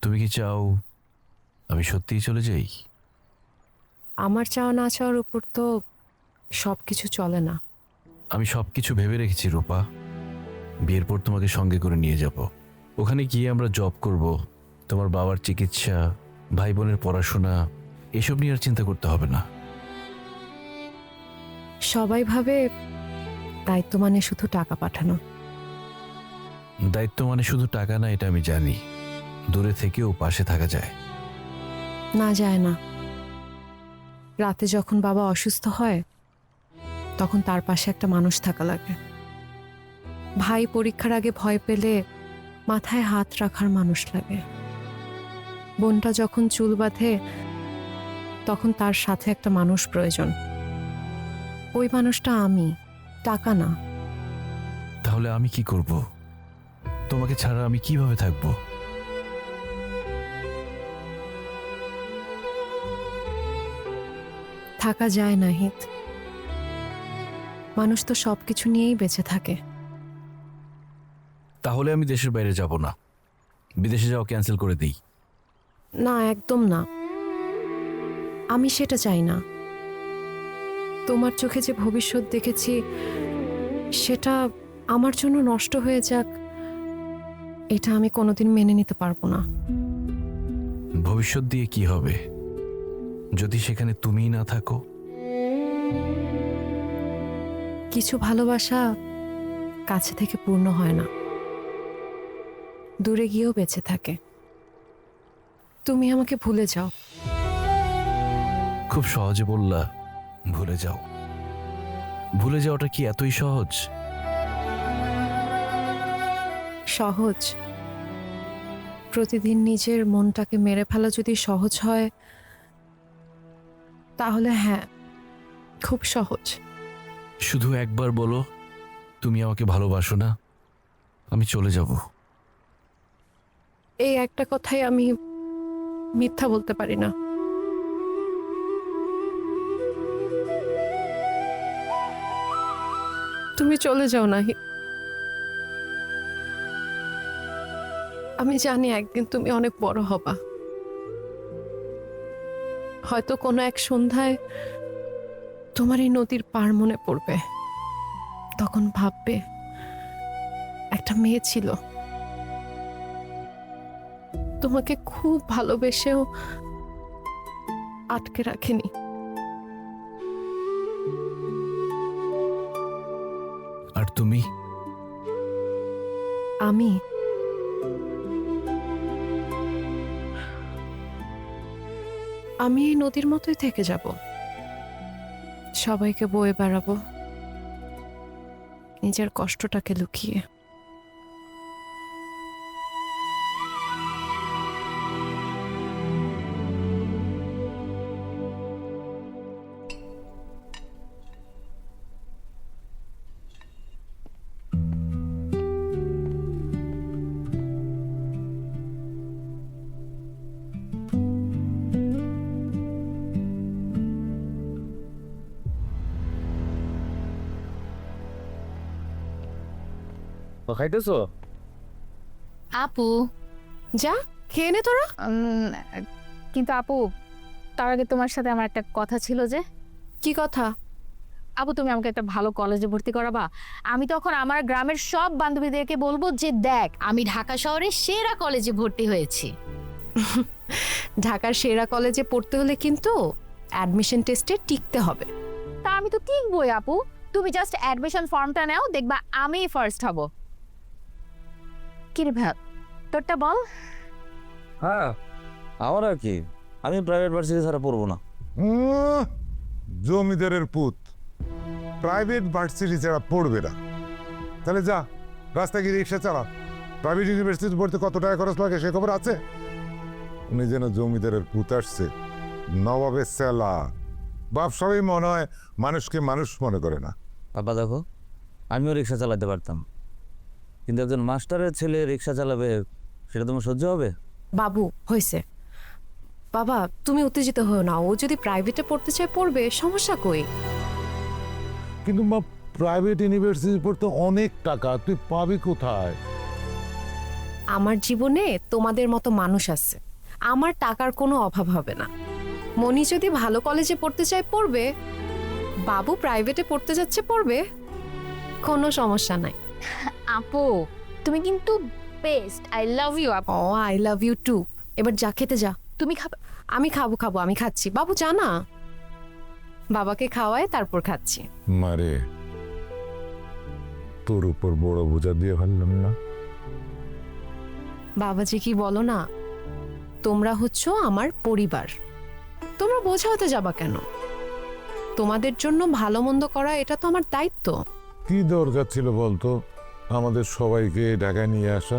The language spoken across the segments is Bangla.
তুমি কি চাও আমি সত্যিই চলে যাই? আমার চাওয়া না চাওয়ার উপর তো সব কিছু চলে না। আমি সব কিছু ভেবে রেখেছি রূপা। বিয়ের পর তোমাকে সঙ্গে করে নিয়ে যাব। ওখানে গিয়ে আমরা জব করব, তোমার বাবার চিকিৎসা, ভাই বোনের পড়াশোনা, এসব নিয়ে আর চিন্তা করতে হবে না। সবাই ভাবে দায়িত্ব মানে শুধু টাকা পাঠানো। দায়িত্ব মানে শুধু টাকা না, এটা আমি জানি। দূরে থেকেও পাশে থাকা যায়। না, যায় না। রাতে যখন বাবা অসুস্থ হয় তখন তার পাশে একটা মানুষ থাকা লাগে। ভাই পরীক্ষার আগে ভয় পেলে মাথায় হাত রাখার মানুষ লাগে। বোনটা যখন চুল বাঁধে তখন তার সাথে একটা মানুষ প্রয়োজন। ওই মানুষটা আমি, টাকা না। তাহলে আমি কি করব? তোমাকে ছাড়া আমি কিভাবে থাকবো? থাকা যায় না হিত। মানুষ তো সবকিছু নিয়েই বেঁচে থাকে। তাহলে আমি দেশের বাইরে যাব না, বিদেশে যাওয়া ক্যান্সেল করে দিই। না, একদম না। আমি সেটা চাই না। তোমার চোখে যে ভবিষ্যৎ দেখেছি সেটা আমার জন্য নষ্ট হয়ে যাক, এটা আমি কোনোদিন মেনে নিতে পারবো না। ভবিষ্যৎ দিয়ে কি হবে যদি সেখানে তুমিই না থাকো? কিছু ভালোবাসা কাছে থেকে পূর্ণ হয় না, দূরে গিয়েও বেঁচে থাকে। তুমি আমাকে ভুলে যাও। খুব সহজে বললা ভুলে যাও। ভুলে যাওয়াটা কি এতই সহজ? সহজ? প্রতিদিন নিজের মনটাকে মেরে ফেলা যদি সহজ হয় তাহলে হ্যাঁ, খুব সহজ। শুধু একবার বলো তুমি আমাকে ভালোবাসো না, আমি চলে যাব। এই একটা কথাই আমি মিথ্যা বলতে পারি না। তুমি চলে যাও না। আমি জানি একদিন তুমি অনেক বড় হবা। হয়তো কোনো এক সন্ধ্যায় তোমার এই নদীর পার মনে পড়বে। তখন ভাববে একটা মেয়ে ছিল, তোমাকে খুব ভালোবেসেও আটকে রাখেনি। আর তুমি? আমি আমি এই নদীর মতোই থেকে যাব, সবাইকে বয়ে বেড়াবো নিজের কষ্টটাকে লুকিয়ে। খাইতেছো? আপু, যা খেয়ে নে তোরা। কিন্তু আপু, তার আগে তোমার সাথে আমার একটা কথা ছিল যে। কি কথা? আপু, তুমি আমাকে একটা ভালো কলেজে ভর্তি করাবা? আমি তখন আমার গ্রামের সব বান্ধবীদেরকে বলবো যে দেখ, আমি ঢাকা শহরে সেরা কলেজে ভর্তি হয়েছি। ঢাকার সেরা কলেজে পড়তে হলে কিন্তু অ্যাডমিশন টেস্টে টিকতে হবে। তা আমি তো টিকবই আপু। তুমি জাস্ট অ্যাডমিশন ফর্মটা নাও, দেখবা আমিই ফার্স্ট হব। কি রে ভাই, তোরটা বল। হ্যাঁ, আমার আর কি, আমি প্রাইভেট ভার্সিটি ছাড়া পড়বো না। জমিদারের পুত প্রাইভেট ভার্সিটি ছাড়া পড়বে না? তাহলে যা, রাস্তায় গিয়ে রিক্সা চালা। প্রাইভেট ইউনিভার্সিটি পড়তে কত টাকা খরচ লাগে সে খবর আছে? উনি যেন জমিদারের পুত আসছে, নবাবের সেলা। বাপ সবই মনে হয়, মানুষকে মানুষ মনে করে না। বাবা দেখো, আমিও রিক্সা চালাতে পারতাম, কিন্তু একজন মাস্টারের ছেলে রিক্সা চালাবে, সেটা তোমার সহ্য হবে? বাবু হয়েছে। বাবা তুমি উত্তেজিত হও না, ও যদি প্রাইভেটে পড়তে চায় পড়বে, সমস্যা কই? কিন্তু মা, প্রাইভেট ইউনিভার্সিটি পড়তে অনেক টাকা, তুই পাবি কোথায়? আমার জীবনে তোমাদের মতো মানুষ আছে, আমার টাকার কোনো অভাব হবে না। মনি যদি ভালো কলেজে পড়তে চায় পড়বে, বাবু প্রাইভেটে পড়তে যাচ্ছে পড়বে, কোনো সমস্যা নাই। আপু তুমি কিন্তু বেস্ট, আই লাভ ইউ আপু। ও আই লাভ ইউ টু। এবার যা খেতে যা। তুমি খাবে? আমি খাবো খাবো, আমি খাচ্ছি। বাবু যা না, বাবাকে খাওয়ায় তারপর খাচ্ছি। মারে, তোর উপর বড় বোঝা দিয়ে ফেললাম না? বাবাজি কি বলো না, তোমরা হচ্ছ আমার পরিবার, তোমরা বোঝা হতে যাবা কেন? তোমাদের জন্য ভালো মন্দ করা এটা তো আমার দায়িত্ব। কি দরকার ছিল বলতো আমাদের সবাইকে ঢাকায় নিয়ে আসা?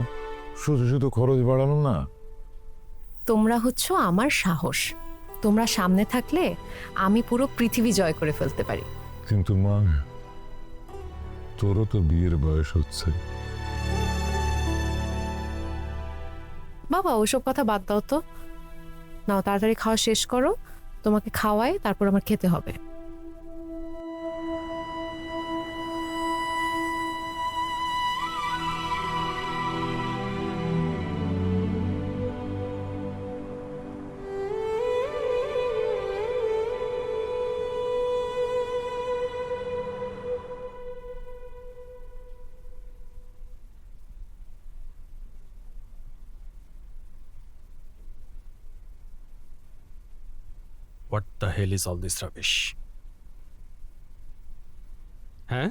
শুধু শুধু খরচ বাড়ানো না? তোমরা হচ্ছ আমার সাহস, তোমরা সামনে থাকলে আমি পুরো পৃথিবী জয় করে ফেলতে পারি। কিন্তু মা, তোরও তো বিয়ের বয়স হচ্ছে। বাবা ওসব কথা বাদ দাও তো, নাও তাড়াতাড়ি খাওয়া শেষ করো, তোমাকে খাওয়াই তারপর আমার খেতে হবে। What the hell is all this rubbish? হ্যাঁ,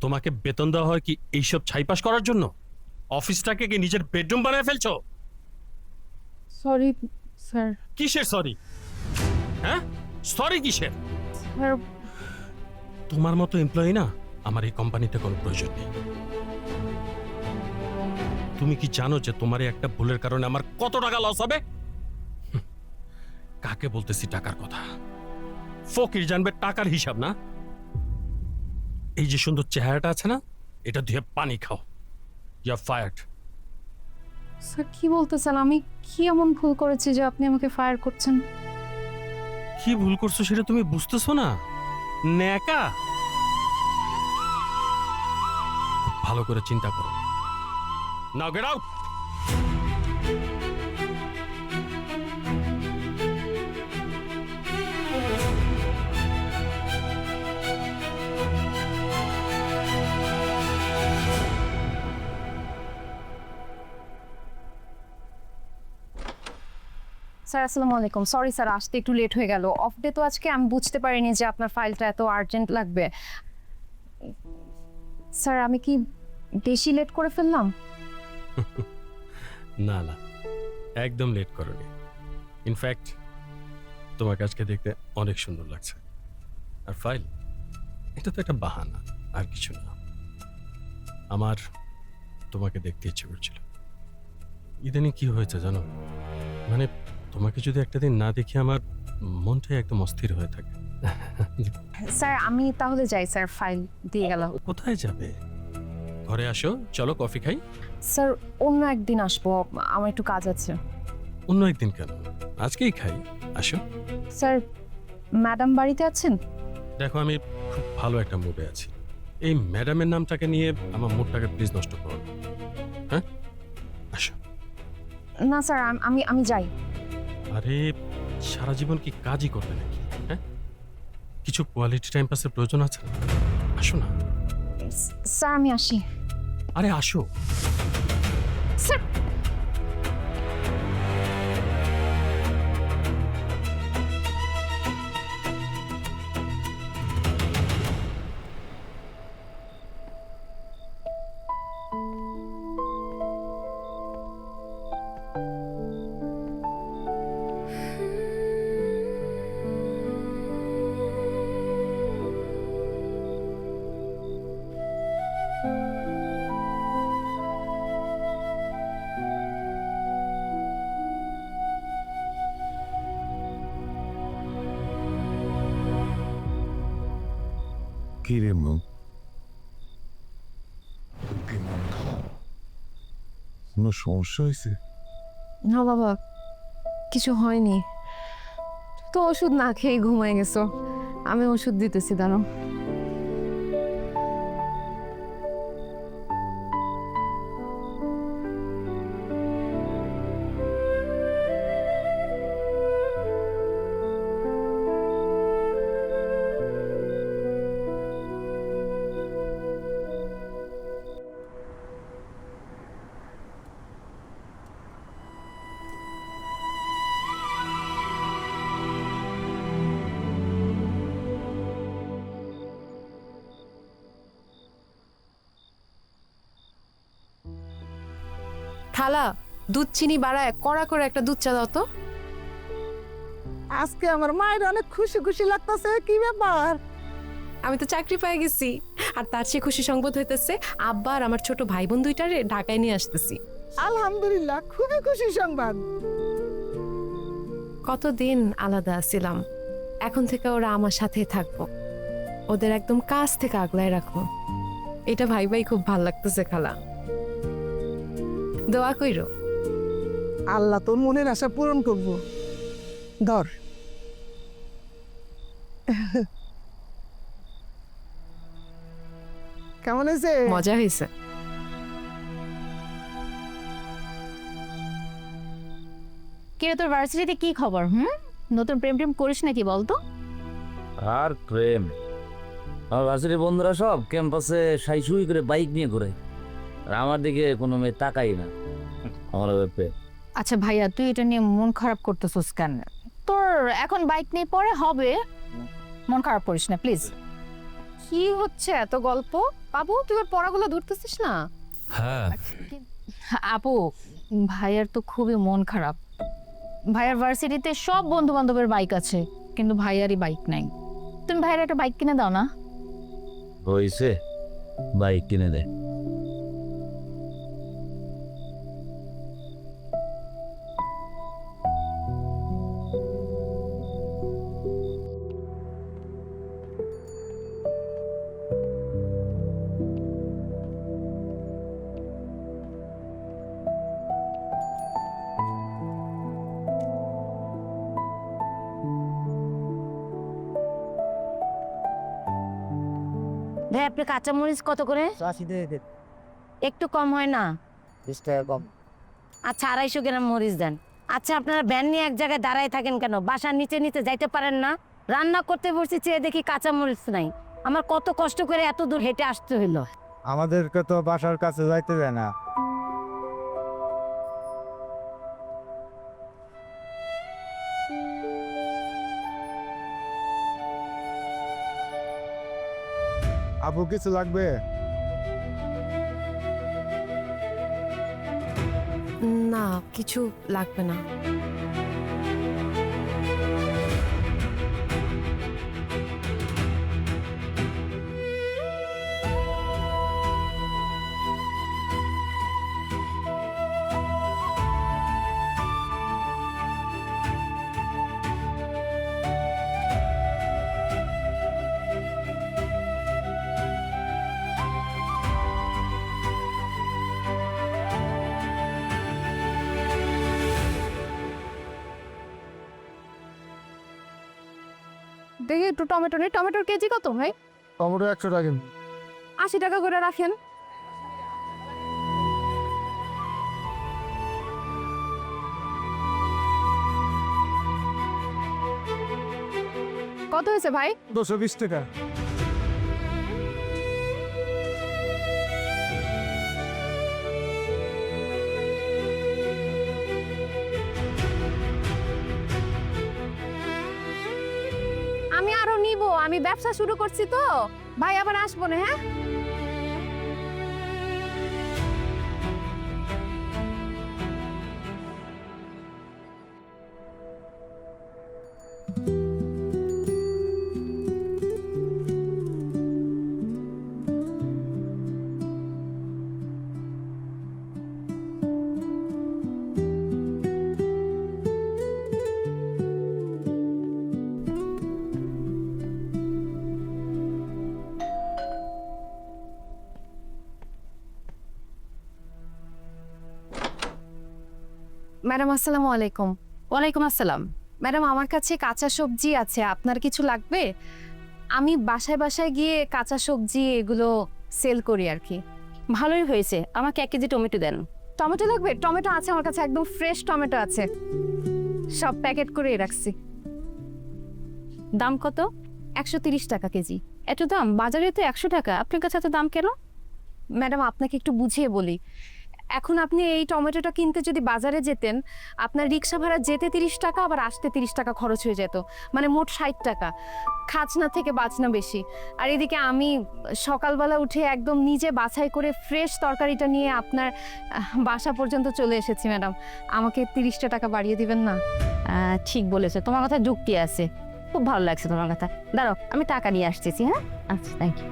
তোমাকে বেতন দেওয়া হয় কি এইসব ছাইপাস করার জন্য? অফিসটাকে কি নিজের বেডরুম বানায় ফেলছো? Sorry sir. কিসের সরি? হ্যাঁ, সরি কিসের? স্যার তোমার মতো এমপ্লয়ি না আমার এই কোম্পানিতে কোনো প্রয়োজন নেই। তুমি কি জানো যে তোমার এই একটা ভুলের কারণে আমার কত টাকা লস হবে? কাকে বলতেছি টাকার কথা? ফকির জানবে টাকার হিসাব না। এই যে সুন্দর চেহারাটা আছে না, এটা ধুয়ে পানি খাও। You are fired. স্যার কি বলতেছেন? আমি কি এমন ভুল করেছি যে আপনি আমাকে ফায়ার করছেন? কি ভুল করছো সেটা তুমি বুঝতেছো না? ন্যাকা। খুব ভালো করে চিন্তা করো। নাও গেট আউট। স্যার আসসালামু আলাইকুম। সরি স্যার, আসতে একটু লেট হয়ে গেল। অফ ডে তো আজকে, আমি বুঝতে পারিনি যে আপনার ফাইলটা এত আর্জেন্ট লাগবে। স্যার আমি কি বেশি লেট করে ফেললাম? না না, একদম লেট করোনি। ইনফ্যাক্ট তোমাকে আজকে দেখতে অনেক সুন্দর লাগছে। আর ফাইল, এটা তো একটা বাহানা, আর কিছু না। আমার তোমাকে দেখতে ইচ্ছে করছিল। ইদানিং কি হয়েছে জানো, মানে তোমাকে যদি একটা দিন না দেখি আমার মনটাই একদম অস্থির হয়ে থাকে। স্যার আমি তাহলে যাই, স্যার ফাইল দিয়ে গেল। কোথায় যাবে? ঘরে আসো, চলো কফি খাই। স্যার অন্য একদিন আসবো, আমার একটু কাজ আছে। অন্য একদিন কেন, আজকেই খাই, আসো। স্যার ম্যাডাম বাড়িতে আছেন? দেখো আমি খুব ভালো একটা মুডে আছি, এই ম্যাডামের নামটাকে নিয়ে আমার মুডটাকে প্লিজ নষ্ট করো না। হ্যাঁ, আসো। না স্যার আমি আমি যাই। আরে সারা জীবন কি কাজই করবে নাকি? হ্যাঁ, কিছু কোয়ালিটি টাইম পাসের প্রয়োজন আছে না? আসো না। স্যার আমি আসি। আরে আসো। স্যার কি রে মা, কোনো সমস্যা হয়েছে? না বাবা, কিছু হয়নি, তো ওষুধ না খেয়ে ঘুমায় গেছো। আমি ওষুধ দিতেছি, দাঁড়াও। খালা দুধ চিনি বাড়ায় কড়া করে একটা দুধ চা দাও তো। আজকে আমার মায়ের অনেক খুশি খুশি লাগতেছে, কি ব্যাপার? আমি তো চাকরি পেয়ে গেছি, আর তার চেয়ে খুশি সংবাদ হইতেছে আব্বা আর আমার ছোট ভাই বোন দুইটারে ঢাকায় নিয়ে আসতেছি। আলহামদুলিল্লাহ, খুবই খুশি সংবাদ। কতদিন আলাদা ছিলাম, এখন থেকে ওরা আমার সাথেই থাকবো, ওদের একদম কাছ থেকে আগলায় রাখবো। এটা ভাই ভাই খুব ভাল লাগতেছে খালা, দোয়া কইরো। আল্লাহ তোর মনের আশা পূরণ করব। ধর। কেমন হয়েছে? মজা হয়েছে। কিরে তোর ভার্সিটিতে কি খবর? নতুন প্রেম টেম করিস নাকি বলতো? আর প্রেম, আমার ভার্সিটির বন্ধুরা সব ক্যাম্পাসে সাইসুই করে বাইক নিয়ে ঘুরে, আর আমার দিকে কোনো মেয়ে তাকাই না। আমার ব্যাপারে আচ্ছা ভাইয়া, তুই এটা নিয়ে মন খারাপ করতেছিস কেন? তোর এখন বাইক নিয়ে পরে হবে, মন খারাপ করিস না প্লিজ। কি হচ্ছে এত গল্প? বাবু তুই ওর পড়াগুলো ধরতেছিস না? হ্যাঁ, আপু, ভাইয়ার তো খুবই মন খারাপ। ভাইয়ার ভার্সিটিতে সব বন্ধু বান্ধবের বাইক আছে, কিন্তু ভাইয়ারই বাইক নাই। তুমি ভাইয়ার একটা বাইক কিনে দাও না। হয়েছে, বাইক কিনে দেয়। ভাই আপনি কাঁচামরিচ কত করে? একটু কম হয় না? 20 টাকা কম। আচ্ছা 250 গ্রাম মরিচ দেন। আচ্ছা আপনারা ভ্যান নিয়ে এক জায়গায় দাঁড়ায় থাকেন কেন? বাসার নিচে নিচে যাইতে পারেন না? রান্না করতে বসছি, চেয়ে দেখি কাঁচামরিচ নাই। আমার কত কষ্ট করে এত দূর হেঁটে আসতে হইলো। আমাদেরকে তো বাসার কাছে যাইতে দেয় না। আপু কিছু লাগবে? না কিছু লাগবে না। দেখি একটু টমেটো নেই। টমেটোর কেজি কত ভাই? টমেটো 100 টাকা। 80 টাকা করে রাখেন। কত হয়েছে ভাই? 220 টাকা। আমি আরো নিব, আমি ব্যবসা শুরু করছি তো ভাই, আবার আসবো না। হ্যাঁ ম্যাডাম আসসালামু আলাইকুম। ওয়ালাইকুম আসসালাম। ম্যাডাম আমার কাছে কাঁচা সবজি আছে, আপনার কিছু লাগবে? আমি বাসায় বাসায় গিয়ে কাঁচা সবজি এগুলো সেল করি আর কি। ভালোই হয়েছে, আমাকে 1 কেজি টমেটো দেন। টমেটো লাগবে? টমেটো আছে আমার কাছে, একদম ফ্রেশ টমেটো আছে, সব প্যাকেট করে রাখছি। দাম কত? 130 টাকা কেজি। এত দাম? বাজারে তো 100 টাকা, আপনার কাছে এত দাম কেন? ম্যাডাম আপনাকে একটু বুঝিয়ে বলি, এখন আপনি এই টমেটোটা কিনতে যদি বাজারে যেতেন, আপনার রিক্সা ভাড়া যেতে 30 টাকা, আবার আসতে 30 টাকা খরচ হয়ে যেত, মানে মোট 60 টাকা। খাজনা থেকে বাঁচনা বেশি। আর এদিকে আমি সকালবেলা উঠে একদম নিজে বাছাই করে ফ্রেশ তরকারিটা নিয়ে আপনার বাসা পর্যন্ত চলে এসেছি ম্যাডাম। আমাকে 30টা টাকা বাড়িয়ে দিবেন না? ঠিক বলেছো, তোমার কথা যুক্তি আছে। খুব ভালো লাগছে তোমার কথা। দাঁড়াও, আমি টাকা নিয়ে আসতেছি। হ্যাঁ, আচ্ছা, থ্যাংক ইউ।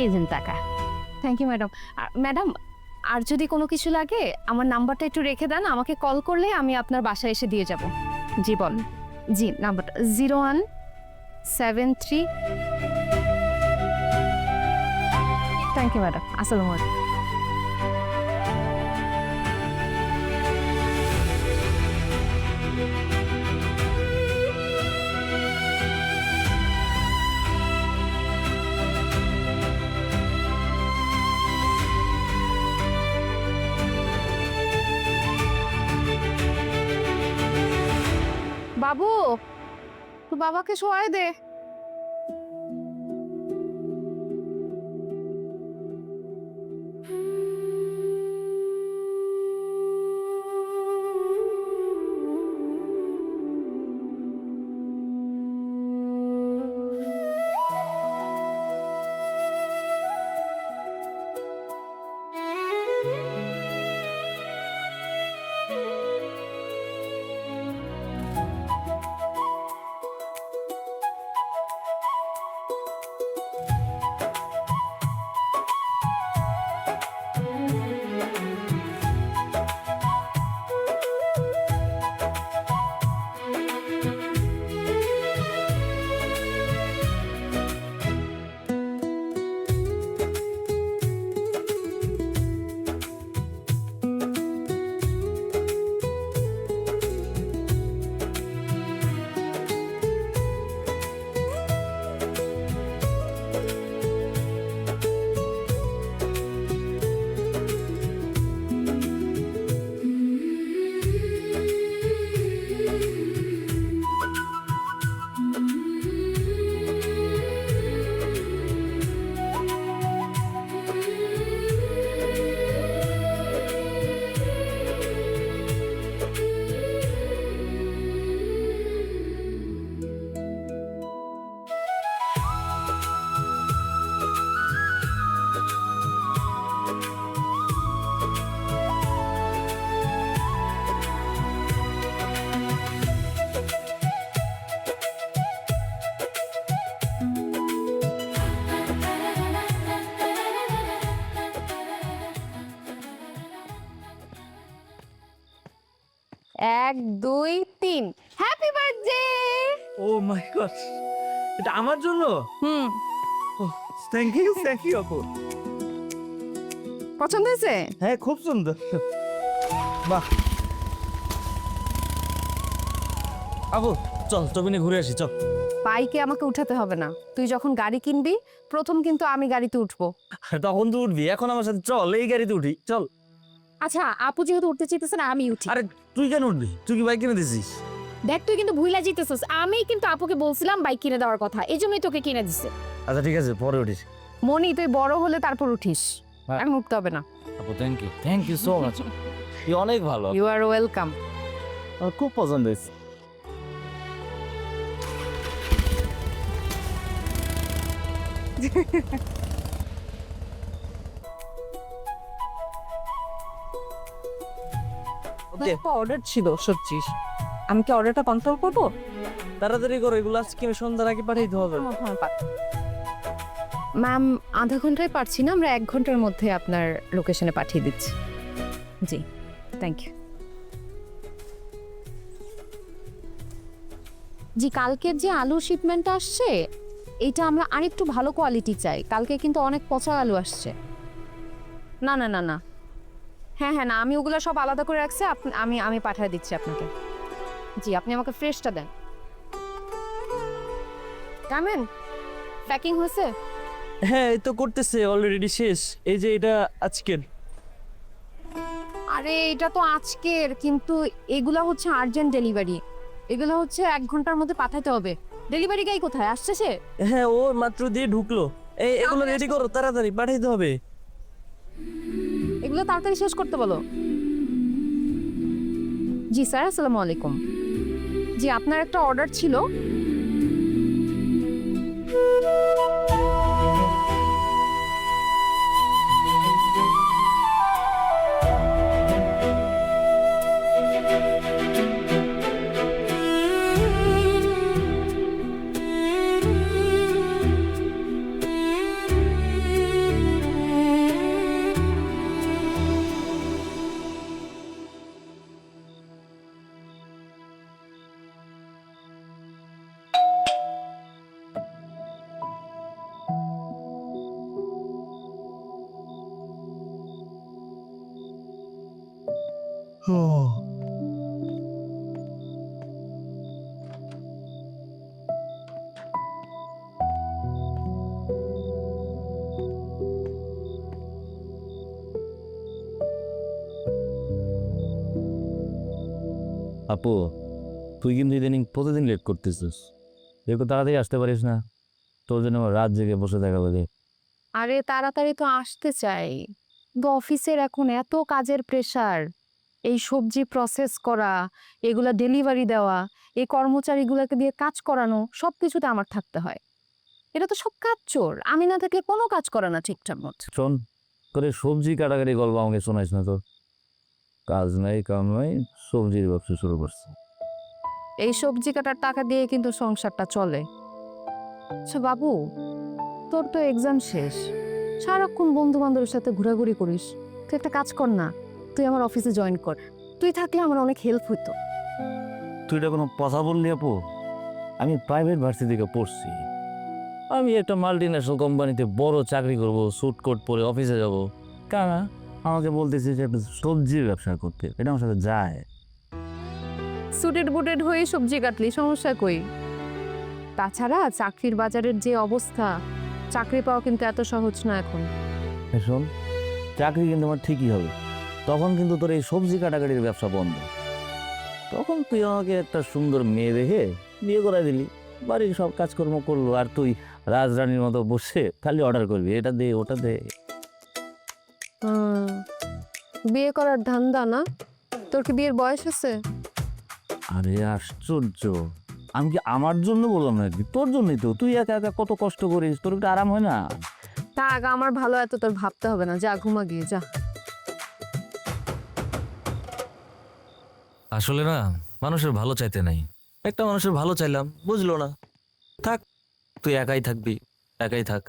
এই যে টাকা। Thank you madam. ম্যাডাম, আর যদি কোনো কিছু লাগে আমার নাম্বারটা একটু রেখে দেন, আমাকে কল করলে আমি আপনার বাসায় এসে দিয়ে যাব। জি বল। জি, নাম্বারটা 0173। Thank you madam. আসসালামু আলাইকুম। বাবু, তুই বাবাকে শোয়াই দে। এক, দুই, তিন। Happy birthday! Oh my god, এটা আমার জন্য? হুম, থ্যাংক ইউ আপু। পছন্দ হয়েছে? হ্যাঁ, খুব সুন্দর। বাহ আপু, চল টবিনে ঘুরে আসি, চল। বাইকে আমাকে উঠাতে হবে না। তুই যখন গাড়ি কিনবি প্রথম কিন্তু আমি গাড়িতে উঠবো। তখন তুই উঠবি, এখন আমার সাথে চল, এই গাড়িতে উঠি, চল। আচ্ছা, আপু যেহেতু উঠতে চাইতেছে না, আমি উঠি। আরে তুই কেন উঠবি? তুই কি বাইক কিনে দিছিস? দেখ, তুই কিন্তু ভুইলা জিতেছিস। আমি কিন্তু আপুকে বলছিলাম বাইক কিনে দেওয়ার কথা, এই জন্যই তোকে কিনে দিছে। আচ্ছা ঠিক আছে, পরে উঠিস। মনি, তুই বড় হলে তারপর উঠিস, হ্যাঁ। এখন উঠতে হবে না। আপু থ্যাংক ইউ সো মাচ। তুই অনেক ভালো, ইউ আর ওয়েলকাম। আমার খুব পছন্দ হয়েছে। অর্ডার ছিল সবজি, আমি কি অর্ডারটা কনফার্ম করবো? তাড়াতাড়ি করো, এগুলো আজকে সন্ধ্যার আগে পাঠাইতে হবে। ম্যাম, আধা ঘন্টায় পারছি না, আমরা 1 ঘন্টার মধ্যে আপনার লোকেশনে পাঠিয়ে দিচ্ছি। জি, থ্যাংক ইউ। জি, কালকের যে আলু শিপমেন্টটা আসছে, এইটা আমরা আরেকটু ভালো কোয়ালিটি চাই। কালকে কিন্তু অনেক পচা আলু আসছে। না না না না, হ্যাঁ হ্যাঁ, না, আমি ওগুলো সব আলাদা করে রাখছি। আমি পাঠিয়ে দিচ্ছি আপনাকে। জি, আপনি আমাকে ফ্রেশটা দেন। কেমন প্যাকিং হয়েছে? হ্যাঁ, এই তো করতেছে, অলরেডি শেষ। এই যে এটা আজকের। আরে এটা তো আজকের, কিন্তু এগুলা হচ্ছে আর্জেন্ট ডেলিভারি। এগুলো হচ্ছে 1 ঘন্টার মধ্যে পাঠাতে হবে। ডেলিভারি গাই কোথায় আসছে সে? হ্যাঁ, ও মাত্র দিয়ে ঢুকলো। এগুলো রেডি করো, তাড়াতাড়ি পাঠাইতে হবে। এগুলো তাড়াতাড়ি শেষ করতে বলো। জি স্যার, আসসালামু আলাইকুম। জি, আপনার একটা অর্ডার ছিল। আপু, তুই কিন্তু ইদানিং প্রতিদিন লেট করতেছিস। একটু তাড়াতাড়ি আসতে পারিস না? তোর জন্য আমার রাত জেগে বসে থাকা লাগে। আরে তাড়াতাড়ি তো আসতে চাই, কিন্তু অফিসের এখন এত কাজের প্রেসার, এই সবজি প্রসেস করা, এগুলা ডেলিভারি দেওয়া, এই কর্মচারীগুলোকে দিয়ে কাজ করানো, সব কিছুতে আমার থাকতে হয়। এটা তো সব কাজ চোর, আমি না থাকলে কোনো কাজ করে না ঠিকঠাক মতো। শোন, করে সবজি কাটাকাটি গল্প আমাকে শোনাইস না তো। কাজ নাই কাম নাই, সবজির ব্যবসা শুরু করছে। এই সবজি কাটার টাকা দিয়ে কিন্তু সংসারটা চলে। আচ্ছা বাবু, তোর তো এক্সাম শেষ, সারাক্ষণ বন্ধু বান্ধবের সাথে ঘোরাঘুরি করিস, তুই একটা কাজ কর না, তুই আমার অফিসে জয়েন কর। তুই থাকলে আমার অনেক হেল্প হতো। তুই এটা কোনো কথা বললি আপু? আমি প্রাইভেট ভার্সিটিতে পড়ছি, আমি একটা মাল্টিন্যাশনাল কোম্পানিতে বড় চাকরি করব, স্যুট কোট পরে অফিসে যাব। কারা আমাকে বলতেছে যে একটা সবজির ব্যবসা করতে, এটা আমার সাথে যায়? সুটেড বুটেড হয়ে সবজি কাটলি, সমস্যা কই? তাছাড়া চাকরির বাজারের যে অবস্থা, চাকরি পাওয়া কিন্তু এত সহজ না এখন। শোন, চাকরি কিন্তু আমার ঠিকই হবে, তখন কিন্তু তোর এই সবজি কাটাকাটির ব্যবসা বন্ধ। তখন তুই আমাকে একটা সুন্দর মেয়ে দেখে বিয়ে করে দিলি, বাড়ির সব কাজকর্ম করলো, আর তুই রাজরানীর মতো বসে খালি অর্ডার করবি, এটা দে ওটা দে। বিয়ে করার ধান্দা না? তোর কি বিয়ের বয়স আছে? আরে আশ্চর্য, আমি কি আমার জন্য বললাম নাকি? তোর জন্যই তো, তুই একা একা কত কষ্ট করিস, তোর একটু আরাম হয় না? থাক, আমার ভালো এত তোর ভাবতে হবে না, যা ঘুমা গিয়ে যা। আসলে না, মানুষের ভালো চাইতে নাই। একটা মানুষের ভালো চাইলাম, বুঝলো না। থাক, তুই একাই থাকবি, একাই থাক।